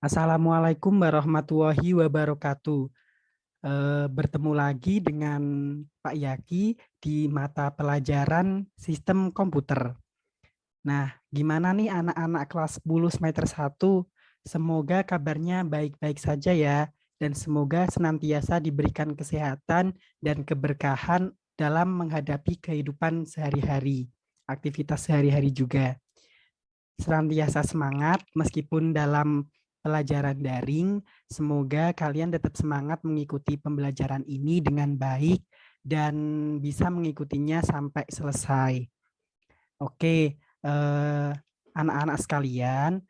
Assalamualaikum warahmatullahi wabarakatuh. Bertemu lagi dengan Pak Yaki di mata pelajaran Sistem Komputer. Nah, gimana nih anak-anak kelas 10 semester 1? Semoga kabarnya baik-baik saja ya, dan semoga senantiasa diberikan kesehatan dan keberkahan dalam menghadapi kehidupan sehari-hari, aktivitas sehari-hari juga. Senantiasa semangat meskipun dalam pelajaran daring. Semoga kalian tetap semangat mengikuti pembelajaran ini dengan baik dan bisa mengikutinya sampai selesai. Oke, anak-anak sekalian,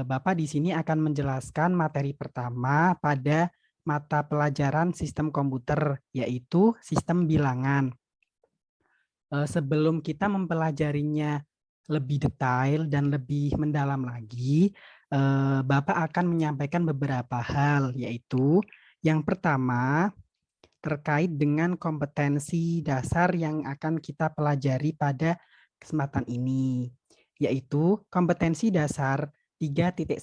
Bapak di sini akan menjelaskan materi pertama pada mata pelajaran sistem komputer, yaitu sistem bilangan. Sebelum kita mempelajarinya lebih detail dan lebih mendalam lagi, Bapak akan menyampaikan beberapa hal, yaitu yang pertama terkait dengan kompetensi dasar yang akan kita pelajari pada kesempatan ini, yaitu kompetensi dasar 3.1.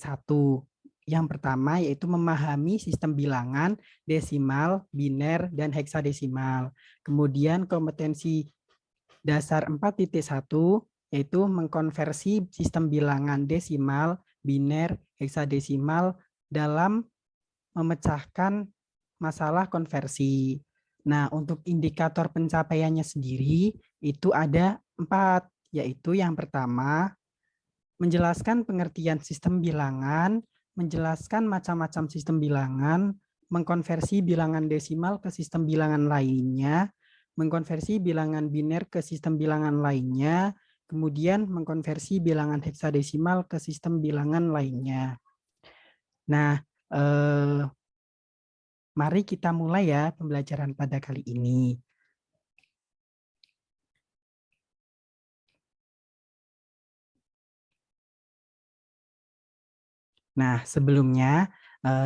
Yang pertama yaitu memahami sistem bilangan, desimal, biner, dan heksadesimal. Kemudian kompetensi dasar 4.1 yaitu mengkonversi sistem bilangan desimal, biner, heksadesimal dalam memecahkan masalah konversi. Nah, untuk indikator pencapaiannya sendiri itu ada 4, yaitu yang pertama menjelaskan pengertian sistem bilangan, menjelaskan macam-macam sistem bilangan, mengkonversi bilangan desimal ke sistem bilangan lainnya, mengkonversi bilangan biner ke sistem bilangan lainnya, kemudian mengkonversi bilangan heksadesimal ke sistem bilangan lainnya. Nah, mari kita mulai ya pembelajaran pada kali ini. Nah, sebelumnya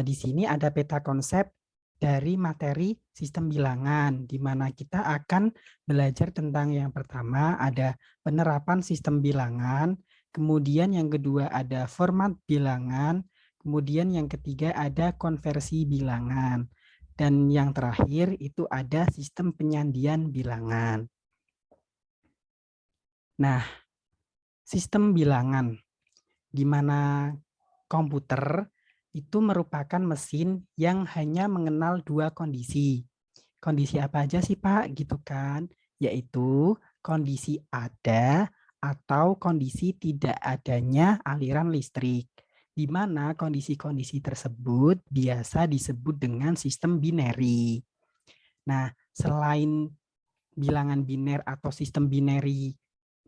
di sini ada peta konsep dari materi sistem bilangan, di mana kita akan belajar tentang yang pertama ada penerapan sistem bilangan, kemudian yang kedua ada format bilangan, kemudian yang ketiga ada konversi bilangan, dan yang terakhir itu ada sistem penyandian bilangan. Nah, sistem bilangan, di mana komputer itu merupakan mesin yang hanya mengenal dua kondisi. Kondisi apa aja sih Pak? Gitu kan? Yaitu kondisi ada atau kondisi tidak adanya aliran listrik. Di mana kondisi-kondisi tersebut biasa disebut dengan sistem binary. Nah, selain bilangan biner atau sistem binary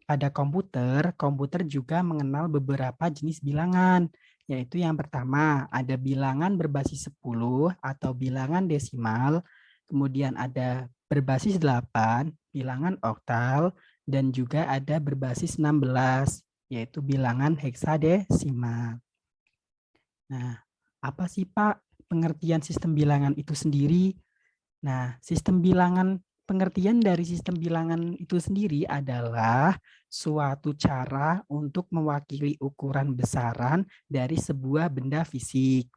pada komputer, komputer juga mengenal beberapa jenis bilangan, yaitu yang pertama ada bilangan berbasis 10 atau bilangan desimal, kemudian ada berbasis 8, bilangan oktal, dan juga ada berbasis 16, yaitu bilangan heksadesimal. Nah, apa sih Pak pengertian sistem bilangan itu sendiri? Nah, pengertian dari sistem bilangan itu sendiri adalah suatu cara untuk mewakili ukuran besaran dari sebuah benda fisik.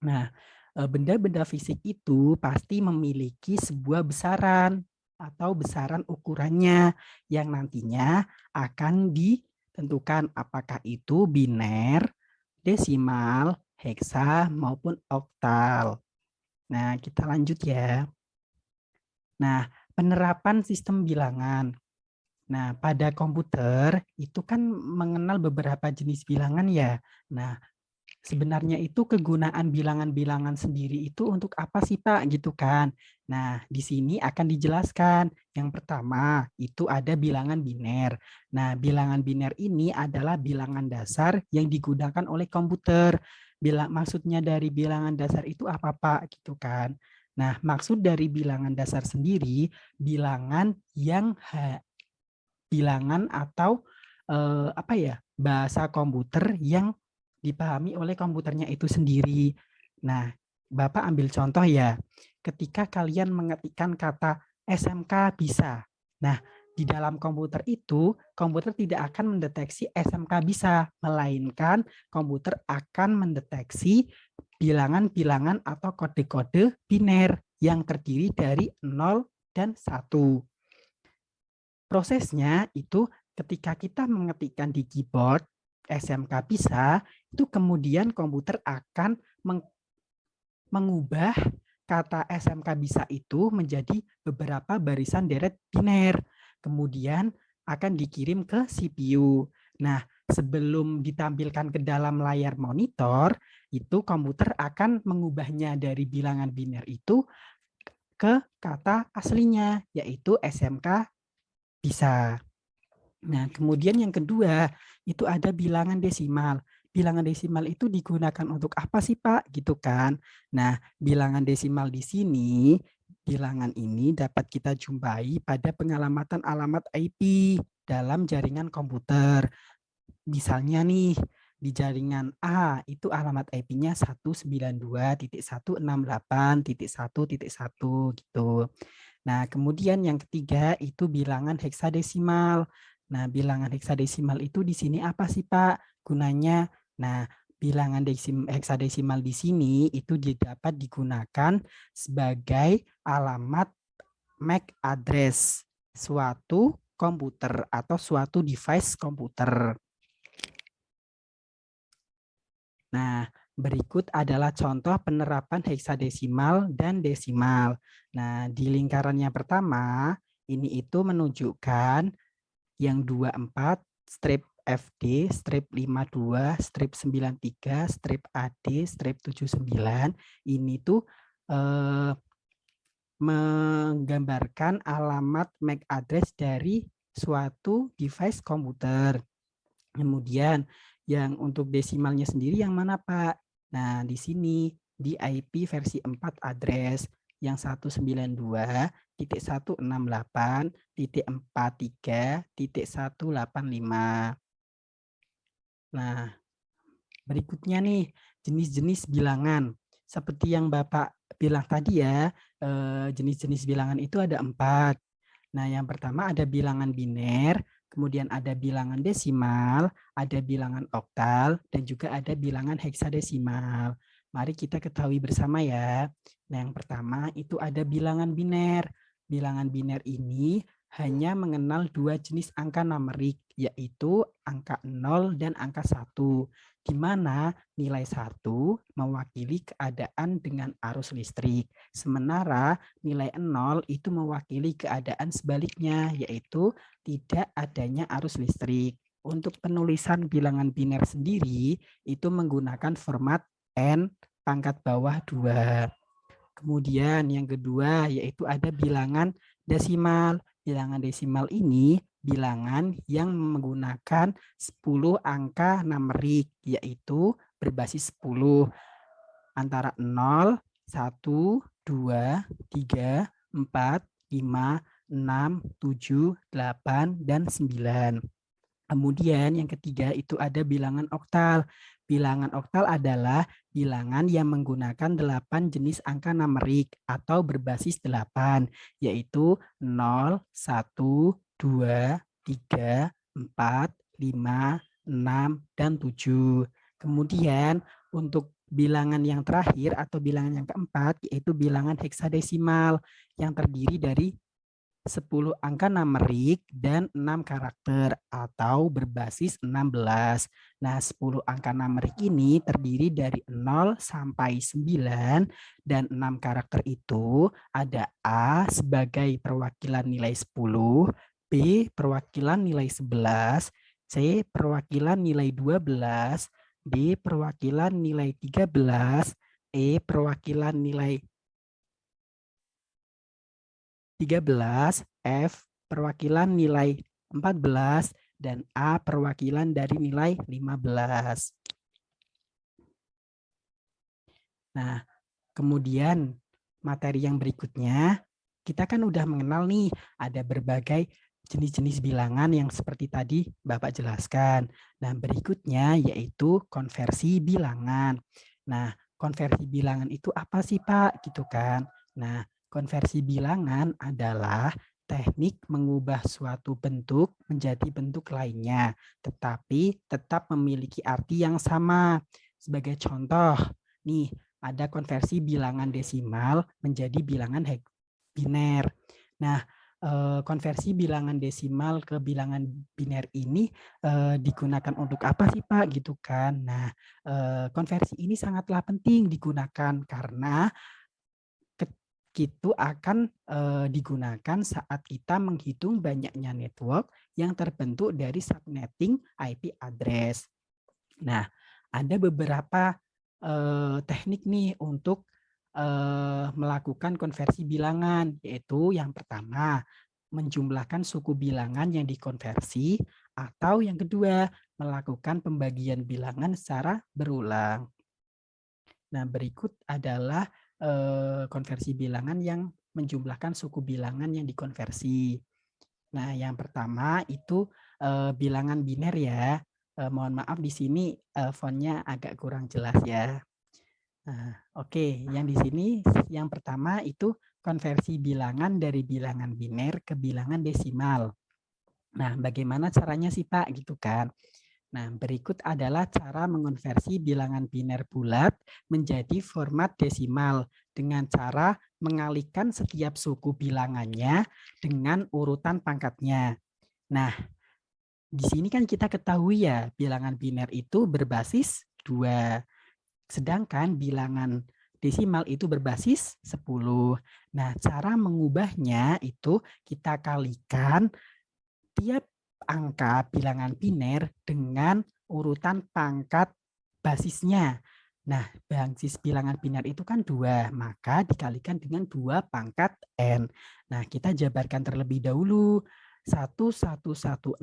Nah, benda-benda fisik itu pasti memiliki sebuah besaran atau besaran ukurannya yang nantinya akan ditentukan apakah itu biner, desimal, heksa, maupun oktal. Nah, kita lanjut ya. Nah, penerapan sistem bilangan. Nah, pada komputer itu kan mengenal beberapa jenis bilangan ya. Nah, sebenarnya itu kegunaan bilangan-bilangan sendiri itu untuk apa sih Pak gitu kan. Nah, di sini akan dijelaskan. Yang pertama, itu ada bilangan biner. Nah, bilangan biner ini adalah bilangan dasar yang digunakan oleh komputer. Maksudnya dari bilangan dasar itu apa Pak gitu kan. Nah, maksud dari bilangan dasar sendiri, bilangan atau apa ya, bahasa komputer yang dipahami oleh komputernya itu sendiri. Nah, Bapak ambil contoh ya, ketika kalian mengetikkan kata SMK bisa. Nah, di dalam komputer itu, komputer tidak akan mendeteksi SMK bisa, melainkan komputer akan mendeteksi bilangan-bilangan atau kode-kode biner yang terdiri dari 0 dan 1. Prosesnya itu ketika kita mengetikkan di keyboard SMK bisa, itu kemudian komputer akan mengubah kata SMK bisa itu menjadi beberapa barisan deret biner. Kemudian akan dikirim ke CPU. Nah, sebelum ditampilkan ke dalam layar monitor, itu komputer akan mengubahnya dari bilangan biner itu ke kata aslinya, yaitu SMK bisa. Nah, kemudian yang kedua, itu ada bilangan desimal. Bilangan desimal itu digunakan untuk apa sih, Pak? Gitu kan. Nah, bilangan desimal di sini, bilangan ini dapat kita jumpai pada pengalamatan alamat IP dalam jaringan komputer. Misalnya nih, di jaringan A itu alamat IP-nya 192.168.1.1 gitu. Nah, kemudian yang ketiga itu bilangan heksadesimal. Nah, bilangan heksadesimal itu di sini apa sih, Pak? Gunanya? Nah, bilangan heksadesimal di sini itu dapat digunakan sebagai alamat MAC address suatu komputer atau suatu device komputer. Nah, berikut adalah contoh penerapan heksadesimal dan desimal. Nah, di lingkaran yang pertama, ini itu menunjukkan yang 24, strip FD, strip 52, strip 93, strip AD, strip 79. Ini tuh menggambarkan alamat MAC address dari suatu device komputer. Kemudian yang untuk desimalnya sendiri yang mana, Pak? Nah, di sini di IP versi 4 address yang 192.168.43.185. Nah, berikutnya nih jenis-jenis bilangan. Seperti yang Bapak bilang tadi ya, jenis-jenis bilangan itu ada 4. Nah, yang pertama ada bilangan biner, kemudian ada bilangan desimal, ada bilangan oktal, dan juga ada bilangan heksadesimal. Mari kita ketahui bersama ya. Nah, yang pertama itu ada bilangan biner. Bilangan biner ini hanya mengenal 2 jenis angka numerik, yaitu angka 0 dan angka 1, di mana nilai 1 mewakili keadaan dengan arus listrik. Sementara nilai 0 itu mewakili keadaan sebaliknya, yaitu tidak adanya arus listrik. Untuk penulisan bilangan biner sendiri, itu menggunakan format N pangkat bawah 2. Kemudian yang kedua, yaitu ada bilangan desimal. Bilangan desimal ini bilangan yang menggunakan 10 angka numerik, yaitu berbasis 10 antara 0, 1, 2, 3, 4, 5, 6, 7, 8, dan 9. Kemudian yang ketiga itu ada bilangan oktal. Bilangan oktal adalah bilangan yang menggunakan 8 jenis angka numerik atau berbasis 8, yaitu 0, 1, 2, 3, 4, 5, 6, dan 7. Kemudian untuk bilangan yang terakhir atau bilangan yang keempat yaitu bilangan heksadesimal yang terdiri dari 10 angka numerik dan 6 karakter atau berbasis 16. Nah, 10 angka numerik ini terdiri dari 0 sampai 9 dan 6 karakter itu ada A sebagai perwakilan nilai 10, B perwakilan nilai 11, C perwakilan nilai 12, D perwakilan nilai 13, E perwakilan nilai 13, F perwakilan nilai 14, dan A perwakilan dari nilai 15. Nah, kemudian materi yang berikutnya, kita kan udah mengenal nih, ada berbagai jenis-jenis bilangan yang seperti tadi Bapak jelaskan. Nah, berikutnya yaitu konversi bilangan. Nah, konversi bilangan itu apa sih, Pak? Gitu kan. Nah, konversi bilangan adalah teknik mengubah suatu bentuk menjadi bentuk lainnya, tetapi tetap memiliki arti yang sama. Sebagai contoh, nih ada konversi bilangan desimal menjadi bilangan biner. Nah, konversi bilangan desimal ke bilangan biner ini digunakan untuk apa sih Pak gitu kan. Nah, konversi ini sangatlah penting digunakan karena itu akan digunakan saat kita menghitung banyaknya network yang terbentuk dari subnetting IP address. Nah, ada beberapa teknik nih untuk melakukan konversi bilangan, yaitu yang pertama, menjumlahkan suku bilangan yang dikonversi, atau yang kedua, melakukan pembagian bilangan secara berulang. Nah, berikut adalah konversi bilangan yang menjumlahkan suku bilangan yang dikonversi. Nah, yang pertama itu bilangan biner ya. Mohon maaf di sini fontnya agak kurang jelas ya. Nah, oke, yang di sini yang pertama itu konversi bilangan dari bilangan biner ke bilangan desimal. Nah, bagaimana caranya sih Pak gitu kan? Nah, berikut adalah cara mengonversi bilangan biner bulat menjadi format desimal dengan cara mengalihkan setiap suku bilangannya dengan urutan pangkatnya. Nah, di sini kan kita ketahui ya, bilangan biner itu berbasis 2, sedangkan bilangan desimal itu berbasis 10. Nah, cara mengubahnya itu kita kalikan tiap angka bilangan biner dengan urutan pangkat basisnya. Nah, basis bilangan biner itu kan 2, maka dikalikan dengan 2 pangkat N. Nah, kita jabarkan terlebih dahulu. 1110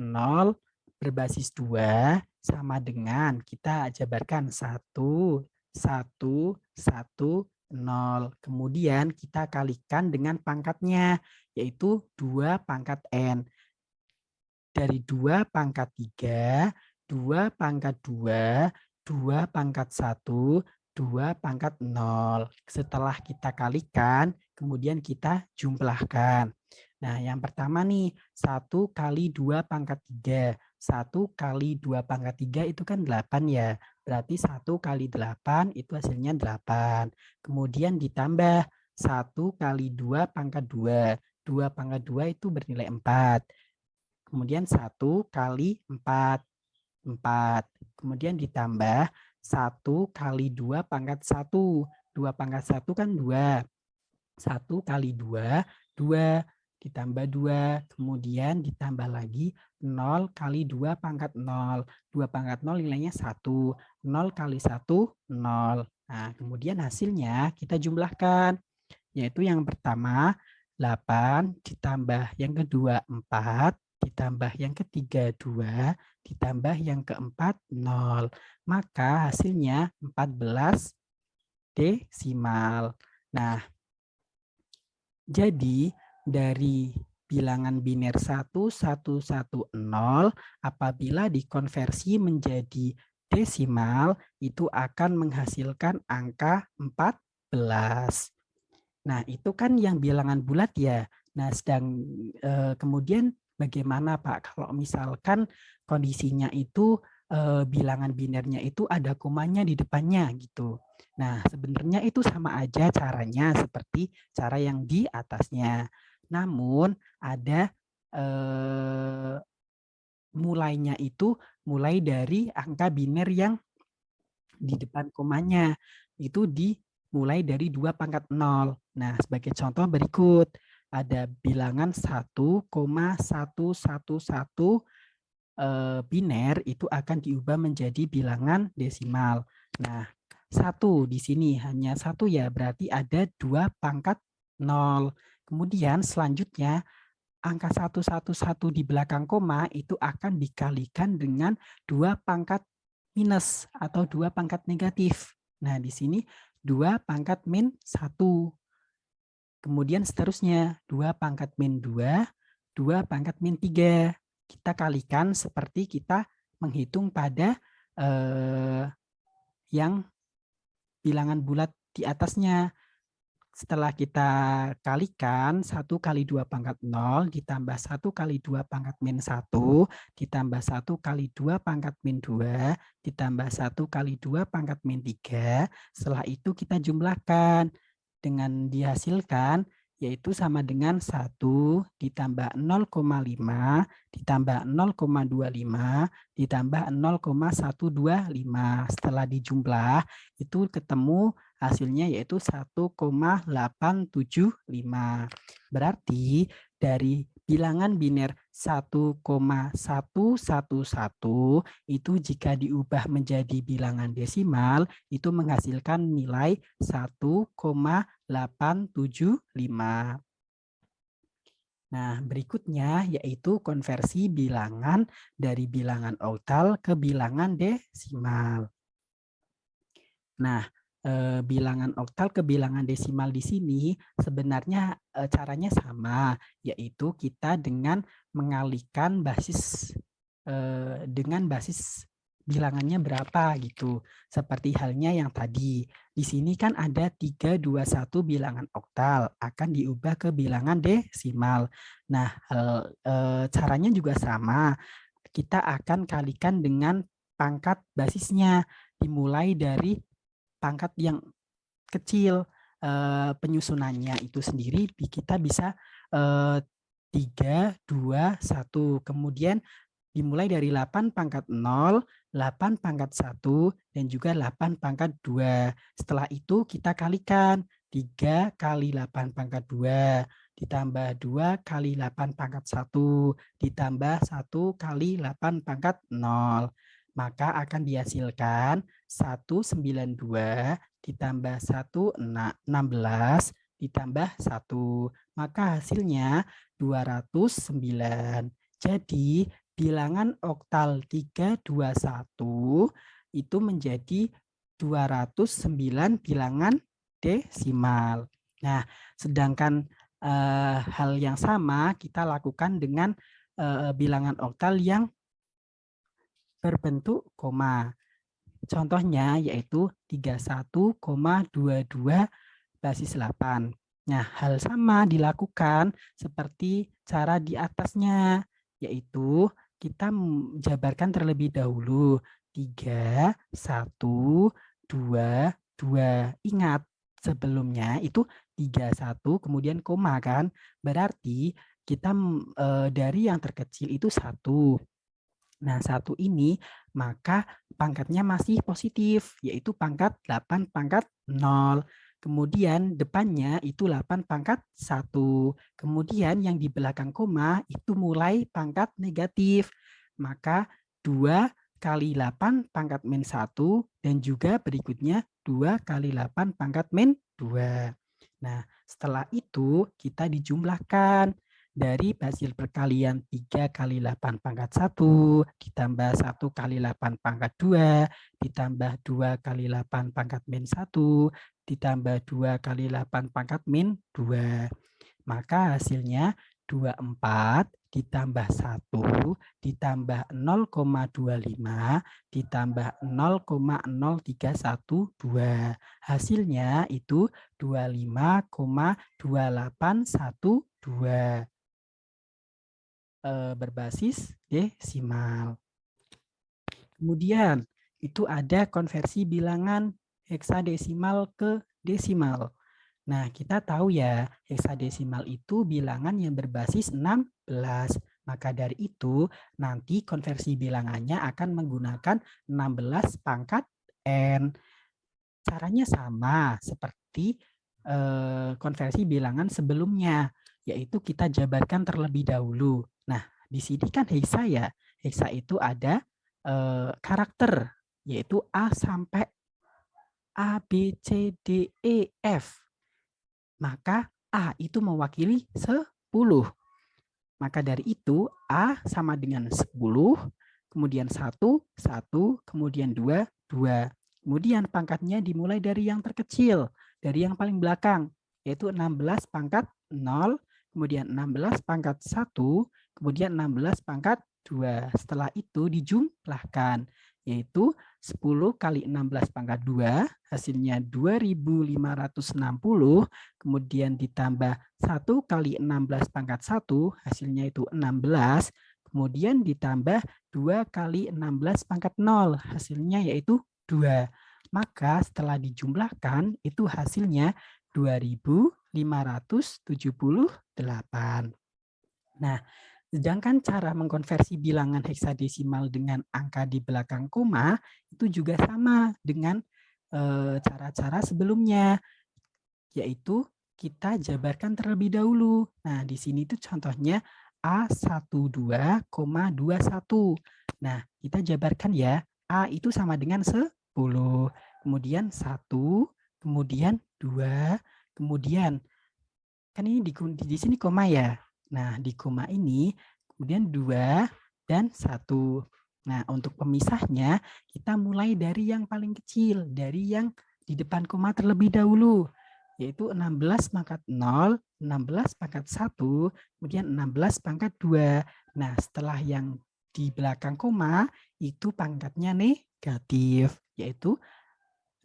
berbasis 2 sama dengan, kita jabarkan 1, 1, 1, 0. Kemudian kita kalikan dengan pangkatnya, yaitu 2 pangkat N. Dari 2 pangkat 3, 2 pangkat 2, 2 pangkat 1, 2 pangkat 0. Setelah kita kalikan, kemudian kita jumlahkan. Nah, yang pertama nih, 1 kali 2 pangkat 3. 1 kali 2 pangkat 3 itu kan 8 ya. Berarti 1 kali 8 itu hasilnya 8. Kemudian ditambah 1 kali 2 pangkat 2. 2 pangkat 2 itu bernilai 4. Kemudian 1 kali 4, 4. Kemudian ditambah 1 kali 2 pangkat 1. 2 pangkat 1 kan 2. 1 kali 2, 2. Ditambah 2. Kemudian ditambah lagi 0 kali 2 pangkat 0. 2 pangkat 0 nilainya 1. 0 kali 1, 0. Nah, kemudian hasilnya kita jumlahkan. Yaitu yang pertama 8, ditambah yang kedua 4, ditambah yang ketiga 2, ditambah yang keempat 0. Maka hasilnya 14 desimal. Nah, jadi dari bilangan biner 1110 apabila dikonversi menjadi desimal itu akan menghasilkan angka 14. Nah, itu kan yang bilangan bulat ya. Nah, kemudian bagaimana Pak kalau misalkan kondisinya itu bilangan binernya itu ada komanya di depannya gitu. Nah, sebenarnya itu sama aja caranya seperti cara yang di atasnya. Namun ada mulainya itu mulai dari angka biner yang di depan komanya. Itu dimulai dari 2 pangkat 0. Nah, sebagai contoh berikut, ada bilangan 1,111 biner itu akan diubah menjadi bilangan desimal. Nah, 1 di sini hanya 1 ya, berarti ada 2 pangkat 0. Kemudian selanjutnya angka 111 di belakang koma itu akan dikalikan dengan 2 pangkat minus atau 2 pangkat negatif. Nah, di sini 2 pangkat min 1. Kemudian seterusnya 2 pangkat min 2, 2 pangkat min 3. Kita kalikan seperti kita menghitung pada yang bilangan bulat di atasnya. Setelah kita kalikan 1 kali 2 pangkat 0 ditambah 1 kali 2 pangkat min 1 ditambah 1 kali 2 pangkat min 2 ditambah 1 kali 2 pangkat min 3. Setelah itu kita jumlahkan. Dengan dihasilkan yaitu sama dengan 1 ditambah 0,5 ditambah 0,25 ditambah 0,125. Setelah dijumlah itu ketemu hasilnya yaitu 1,875. Berarti dari bilangan biner 1,111 itu jika diubah menjadi bilangan desimal itu menghasilkan nilai 1,875. Nah, berikutnya yaitu konversi bilangan dari bilangan oktal ke bilangan desimal. Nah, bilangan oktal ke bilangan desimal di sini sebenarnya caranya sama, yaitu kita dengan mengalihkan basis dengan basis bilangannya berapa gitu. Seperti halnya yang tadi. Di sini kan ada 321 bilangan oktal akan diubah ke bilangan desimal. Nah, caranya juga sama. Kita akan kalikan dengan pangkat basisnya dimulai dari pangkat yang kecil. Penyusunannya itu sendiri kita bisa 3, 2, 1. Kemudian dimulai dari 8 pangkat 0, 8 pangkat 1, dan juga 8 pangkat 2. Setelah itu kita kalikan 3 kali 8 pangkat 2, ditambah 2 kali 8 pangkat 1, ditambah 1 kali 8 pangkat 0. Maka akan dihasilkan 192 ditambah 116 ditambah 1. Maka hasilnya 209. Jadi bilangan oktal 321 itu menjadi 209 bilangan desimal. Nah, sedangkan hal yang sama kita lakukan dengan bilangan oktal yang berbentuk koma. Contohnya yaitu 31,22 basis 8. Nah, hal sama dilakukan seperti cara di atasnya, yaitu kita jabarkan terlebih dahulu 3, 1, 2, 2. Ingat, sebelumnya itu 3, 1, kemudian koma kan. Berarti kita dari yang terkecil itu 1. Nah, 1 ini maka pangkatnya masih positif, yaitu pangkat 8 pangkat 0. Kemudian depannya itu 8 pangkat 1. Kemudian yang di belakang koma itu mulai pangkat negatif. Maka 2 kali 8 pangkat min 1 dan juga berikutnya 2 kali 8 pangkat min 2. Nah, setelah itu kita dijumlahkan. Dari hasil perkalian 3 kali 8 pangkat 1 ditambah 1 kali 8 pangkat 2 ditambah 2 kali 8 pangkat min 1 ditambah 2 kali 8 pangkat min 2. Maka hasilnya 24 ditambah 1 ditambah 0,25 ditambah 0,0312. Hasilnya itu 25,2812. Berbasis desimal. Kemudian itu ada konversi bilangan heksadesimal ke desimal. Nah, kita tahu ya, heksadesimal itu bilangan yang berbasis 16. Maka dari itu, nanti konversi bilangannya akan menggunakan 16 pangkat N. Caranya sama seperti konversi bilangan sebelumnya, yaitu kita jabarkan terlebih dahulu. Nah, di sini kan heksa ya. Heksa itu ada karakter, yaitu A sampai A, B, C, D, E, F. Maka A itu mewakili 10. Maka dari itu A sama dengan 10, kemudian 1, 1, kemudian 2, 2. Kemudian pangkatnya dimulai dari yang terkecil, dari yang paling belakang, yaitu 16 pangkat 0, kemudian 16 pangkat 1, kemudian 16 pangkat 2. Setelah itu dijumlahkan, yaitu 10 kali 16 pangkat 2, hasilnya 2560, kemudian ditambah 1 kali 16 pangkat 1, hasilnya itu 16, kemudian ditambah 2 kali 16 pangkat 0, hasilnya yaitu 2. Maka setelah dijumlahkan, itu hasilnya 2578. Nah, sedangkan cara mengkonversi bilangan heksadesimal dengan angka di belakang koma itu juga sama dengan cara-cara sebelumnya, yaitu kita jabarkan terlebih dahulu. Nah, di sini tuh contohnya A12,21. Nah, kita jabarkan ya. A itu sama dengan 10, kemudian 1, kemudian 2, kemudian kan ini di sini koma ya. Nah, di koma ini kemudian 2 dan 1. Nah, untuk pemisahnya kita mulai dari yang paling kecil, dari yang di depan koma terlebih dahulu, yaitu 16 pangkat 0, 16 pangkat 1, kemudian 16 pangkat 2. Nah, setelah yang di belakang koma itu pangkatnya negatif, yaitu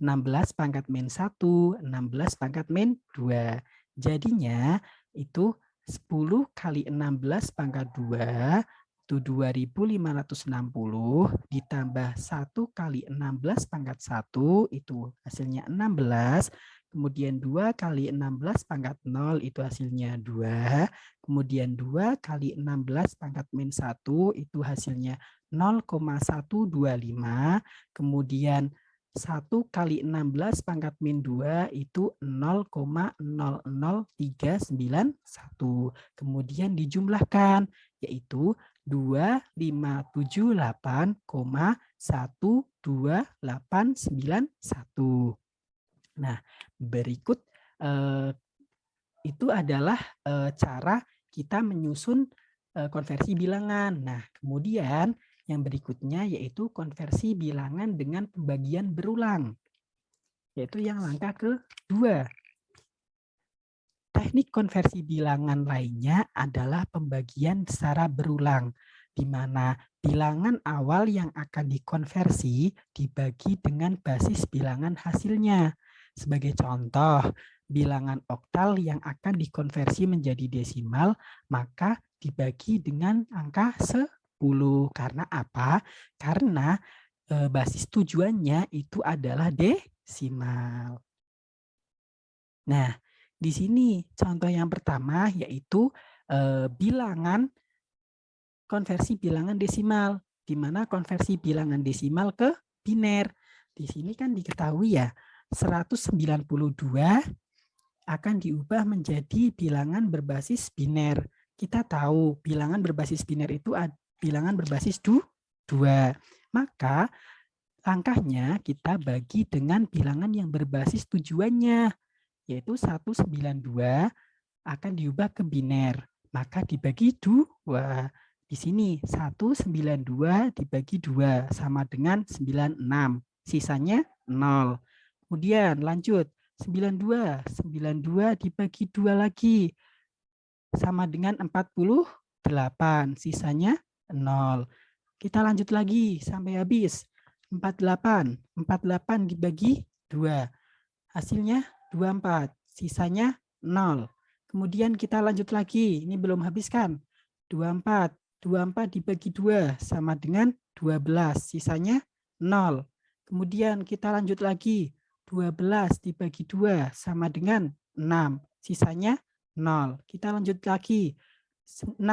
16 pangkat min 1, 16 pangkat min 2. Jadinya itu 10 kali 16 pangkat 2 itu 2560 ditambah 1 kali 16 pangkat 1 itu hasilnya 16. Kemudian 2 kali 16 pangkat 0 itu hasilnya 2. Kemudian 2 kali 16 pangkat min 1 itu hasilnya 0,125. Kemudian 1 kali 16 pangkat min 2 itu 0,00391. Kemudian dijumlahkan, yaitu 2578,12891. Nah, berikut itu adalah cara kita menyusun konversi bilangan. Nah, kemudian yang berikutnya yaitu konversi bilangan dengan pembagian berulang, yaitu yang langkah kedua. Teknik konversi bilangan lainnya adalah pembagian secara berulang, di mana bilangan awal yang akan dikonversi dibagi dengan basis bilangan hasilnya. Sebagai contoh, bilangan oktal yang akan dikonversi menjadi desimal, maka dibagi dengan angka 10. Karena apa? Karena basis tujuannya itu adalah desimal. Nah, di sini contoh yang pertama yaitu bilangan konversi bilangan desimal, di mana konversi bilangan desimal ke biner. Di sini kan diketahui ya, 192 akan diubah menjadi bilangan berbasis biner. Kita tahu bilangan berbasis biner itu bilangan berbasis 2. Maka langkahnya kita bagi dengan bilangan yang berbasis tujuannya, yaitu 192 akan diubah ke biner. Maka dibagi 2. Di sini 192 dibagi 2 sama dengan 96. Sisanya 0. Kemudian lanjut 92 dibagi 2 lagi sama dengan 48. Sisanya 0. Kita lanjut lagi sampai habis. 48 dibagi 2. Hasilnya 24. Sisanya 0. Kemudian kita lanjut lagi. Ini belum habis kan? 24 dibagi 2 sama dengan 12. Sisanya 0. Kemudian kita lanjut lagi. 12 dibagi 2 sama dengan 6. Sisanya 0. Kita lanjut lagi. 6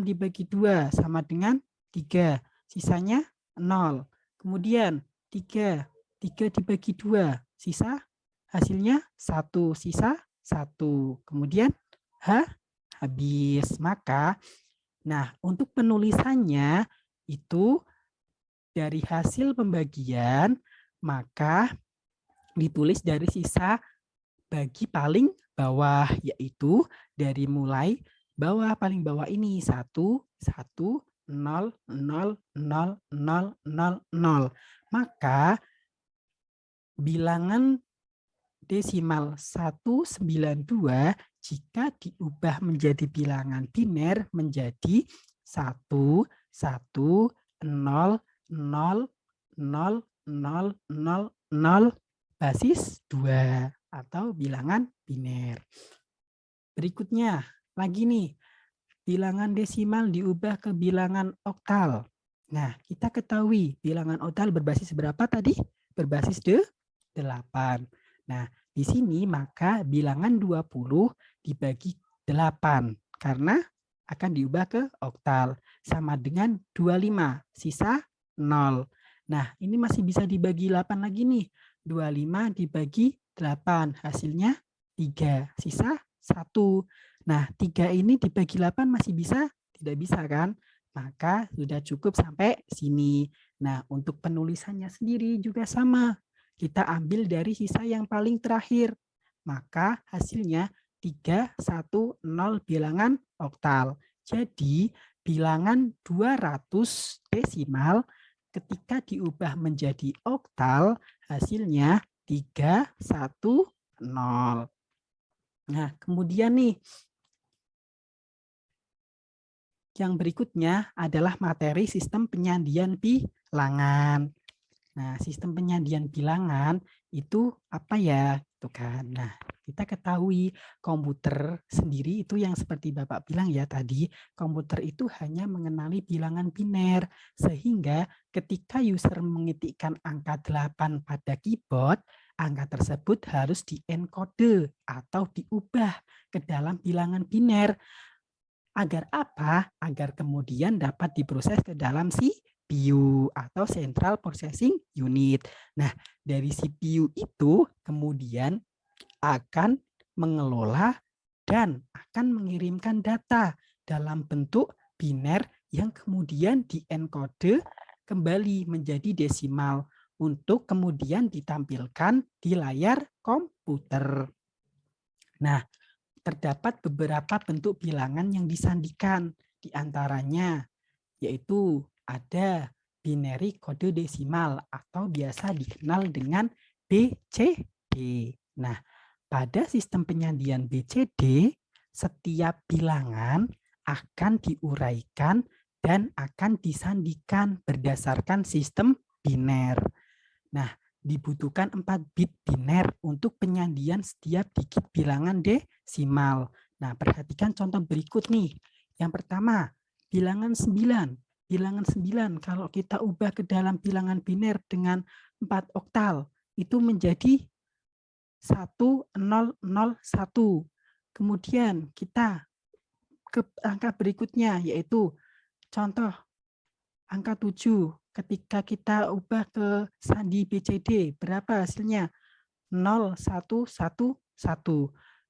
dibagi 2 sama dengan 3. Sisanya 0. Kemudian 3 dibagi 2. Sisa hasilnya 1. Sisa 1. Kemudian habis. Maka untuk penulisannya itu dari hasil pembagian maka ditulis dari sisa bagi paling bawah, yaitu dari mulai bawah paling bawah ini 1 1 0 0 0 0 0 0. Maka bilangan desimal 192 jika diubah menjadi bilangan biner menjadi 1 1 0 0 0, 0, 0, 0 basis 2 atau bilangan biner. Berikutnya lagi nih, bilangan desimal diubah ke bilangan oktal. Nah, kita ketahui bilangan oktal berbasis berapa tadi? Berbasis 8. Nah, di sini maka bilangan 20 dibagi 8 karena akan diubah ke oktal sama dengan 25, sisa 0. Nah, ini masih bisa dibagi 8 lagi nih. 25 dibagi 8, hasilnya 3, sisa 1. Nah, 3 ini dibagi 8 masih bisa? Tidak bisa kan? Maka sudah cukup sampai sini. Nah, untuk penulisannya sendiri juga sama. Kita ambil dari sisa yang paling terakhir. Maka hasilnya 3, 1, 0 bilangan oktal. Jadi bilangan 200 desimal ketika diubah menjadi oktal hasilnya 3, 1, 0. Nah, kemudian nih yang berikutnya adalah materi sistem penyandian bilangan. Nah, sistem penyandian bilangan itu apa ya? Itu kan. Nah, kita ketahui komputer sendiri itu yang seperti Bapak bilang ya tadi, komputer itu hanya mengenali bilangan biner sehingga ketika user mengetikkan angka 8 pada keyboard, angka tersebut harus dienkode atau diubah ke dalam bilangan biner. Agar apa? Agar kemudian dapat diproses ke dalam CPU atau Central Processing Unit. Nah, dari CPU itu kemudian akan mengelola dan akan mengirimkan data dalam bentuk biner yang kemudian dienkode kembali menjadi desimal untuk kemudian ditampilkan di layar komputer. Nah, terdapat beberapa bentuk bilangan yang disandikan, di antaranya yaitu ada binary kode desimal atau biasa dikenal dengan BCD. Nah, pada sistem penyandian BCD, setiap bilangan akan diuraikan dan akan disandikan berdasarkan sistem biner. Nah, dibutuhkan 4 bit biner untuk penyandian setiap digit bilangan desimal. Nah, perhatikan contoh berikut nih. Yang pertama, bilangan 9. Bilangan 9 kalau kita ubah ke dalam bilangan biner dengan 4 oktal, itu menjadi 1001. Kemudian kita ke angka berikutnya, yaitu contoh angka 7. Ketika kita ubah ke sandi BCD, berapa hasilnya? 0111.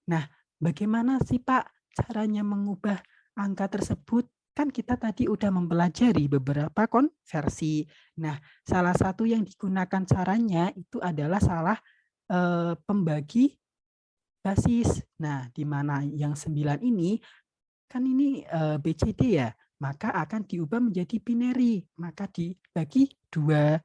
Nah, bagaimana sih Pak caranya mengubah angka tersebut? Kan kita tadi udah mempelajari beberapa konversi. Nah, salah satu yang digunakan caranya itu adalah pembagi basis. Nah, di mana yang 9 ini kan ini BCD ya, maka akan diubah menjadi binary, maka dibagi 2.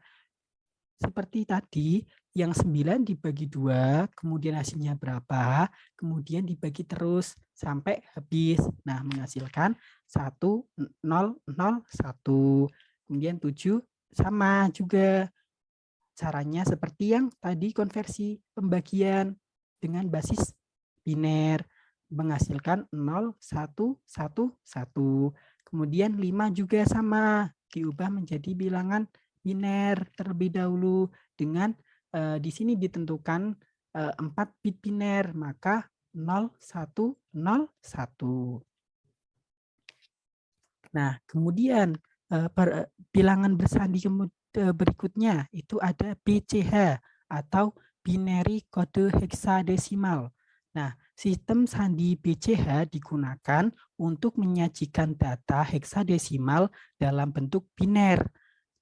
Seperti tadi, yang 9 dibagi 2, kemudian hasilnya berapa, kemudian dibagi terus sampai habis. Nah, menghasilkan 1001. Kemudian 7 sama juga. Caranya seperti yang tadi konversi pembagian dengan basis biner menghasilkan 0111. Kemudian 5 juga sama, diubah menjadi bilangan biner terlebih dahulu dengan di sini ditentukan 4 bit biner, maka 0101. Nah, kemudian bilangan bersandi berikutnya itu ada BCH atau binary kode heksadesimal. Nah, sistem sandi BCH digunakan untuk menyajikan data heksadesimal dalam bentuk biner.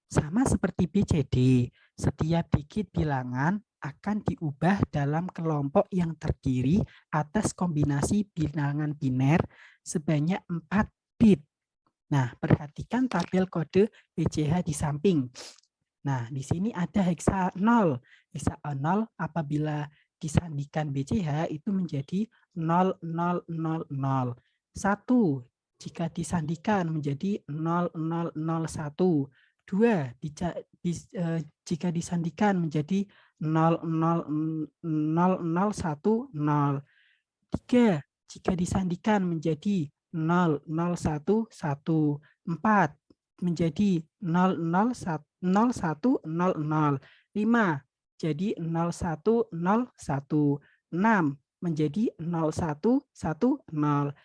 Sama seperti BCD, setiap digit bilangan akan diubah dalam kelompok yang terdiri atas kombinasi bilangan biner sebanyak 4 bit. Nah, perhatikan tabel kode BCH di samping. Nah, di sini ada heksa 0. Heksa 0 apabila disandikan BCH itu menjadi 0000. 1 jika disandikan menjadi 0001. 2 jika disandikan menjadi 0, 0, 0, 0, 1, 0. 3 jika disandikan menjadi 0, 0, 1, 1. 4 menjadi 0, 0, 0, 1, 0, 0. 5 jadi 0, 1, 0, 1. 6 menjadi 0, 1, 1, 0.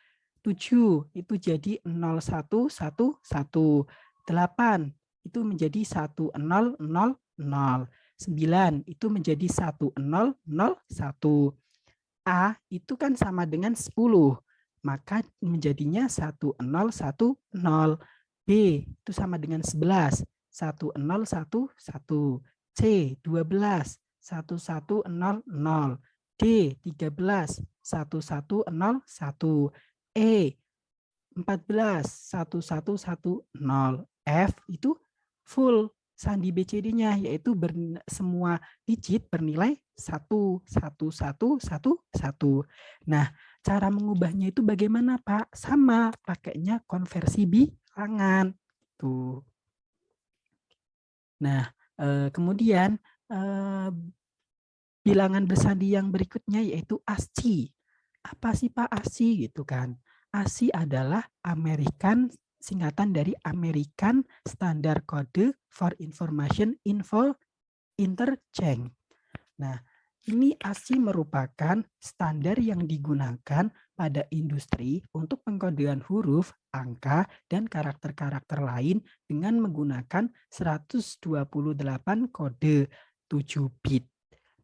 7 itu jadi 0, 1, 1, 1. 8 itu menjadi 1, 0, 0, 0. 9 itu menjadi 1, 0, 0, 1. A itu kan sama dengan 10. Maka menjadinya 1, 0, 1, 0. B itu sama dengan 11. 1, 0, 1, 1. C 12. 1, 1, 0, 0. D 13. 1, 1, 0, 1. E 14, 1, 1, 1, 0. F itu full sandi BCD-nya, yaitu semua digit bernilai 1, 1, 1, 1, 1. Nah, cara mengubahnya itu bagaimana, Pak? Sama, pakainya konversi bilangan. Tuh. Nah, kemudian bilangan bersandi yang berikutnya yaitu ASCII. Apa sih Pak ASCII gitu kan? ASCII adalah American, singkatan dari American Standard Code for Information Info Interchange. Nah, ini ASCII merupakan standar yang digunakan pada industri untuk pengkodean huruf, angka, dan karakter-karakter lain dengan menggunakan 128 kode 7 bit.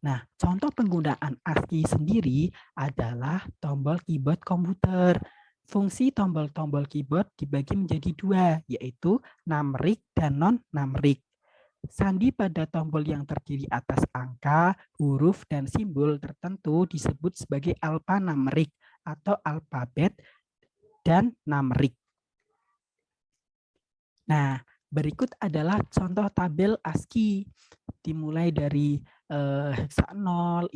Nah, contoh penggunaan ASCII sendiri adalah tombol keyboard komputer. Fungsi tombol-tombol keyboard dibagi menjadi 2, yaitu numeric dan non-numeric. Sandi pada tombol yang terdiri atas angka, huruf, dan simbol tertentu disebut sebagai alphanumeric atau alfabet dan numeric. Nah, berikut adalah contoh tabel ASCII. Dimulai dari heksa 0,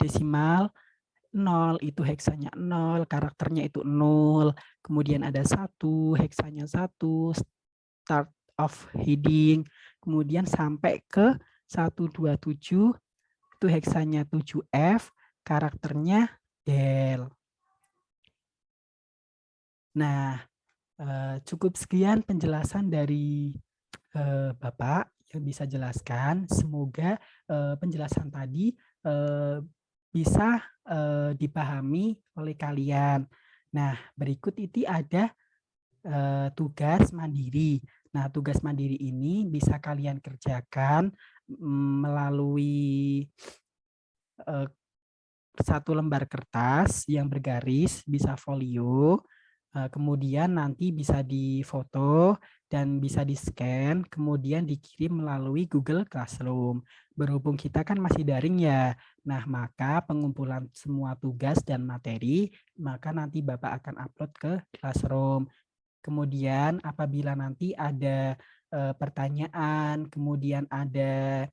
desimal 0 itu heksanya 0, karakternya itu 0, kemudian ada 1, heksanya 1, start of heading, kemudian sampai ke 127 itu heksanya 7F, karakternya del. Nah, cukup sekian penjelasan dari Bapak yang bisa jelaskan. Semoga penjelasan tadi bisa dipahami oleh kalian. Nah, berikut itu ada tugas mandiri. Nah, tugas mandiri ini bisa kalian kerjakan melalui satu lembar kertas yang bergaris, bisa folio, kemudian nanti bisa difoto dan bisa di-scan, kemudian dikirim melalui Google Classroom. Berhubung kita kan masih daring ya, nah maka pengumpulan semua tugas dan materi, maka nanti Bapak akan upload ke Classroom. Kemudian apabila nanti ada pertanyaan, kemudian ada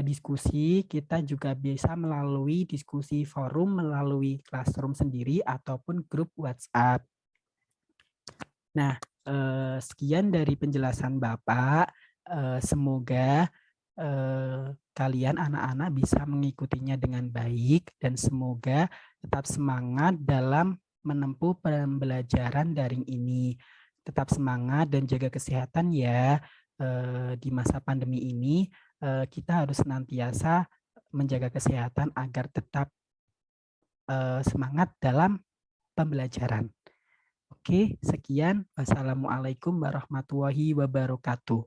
diskusi, kita juga bisa melalui diskusi forum melalui Classroom sendiri ataupun grup WhatsApp. Nah, sekian dari penjelasan Bapak. Semoga kalian anak-anak bisa mengikutinya dengan baik dan semoga tetap semangat dalam menempuh pembelajaran daring ini. Tetap semangat dan jaga kesehatan ya. Di masa pandemi ini kita harus senantiasa menjaga kesehatan agar tetap semangat dalam pembelajaran. Oke, sekian. Wassalamualaikum warahmatullahi wabarakatuh.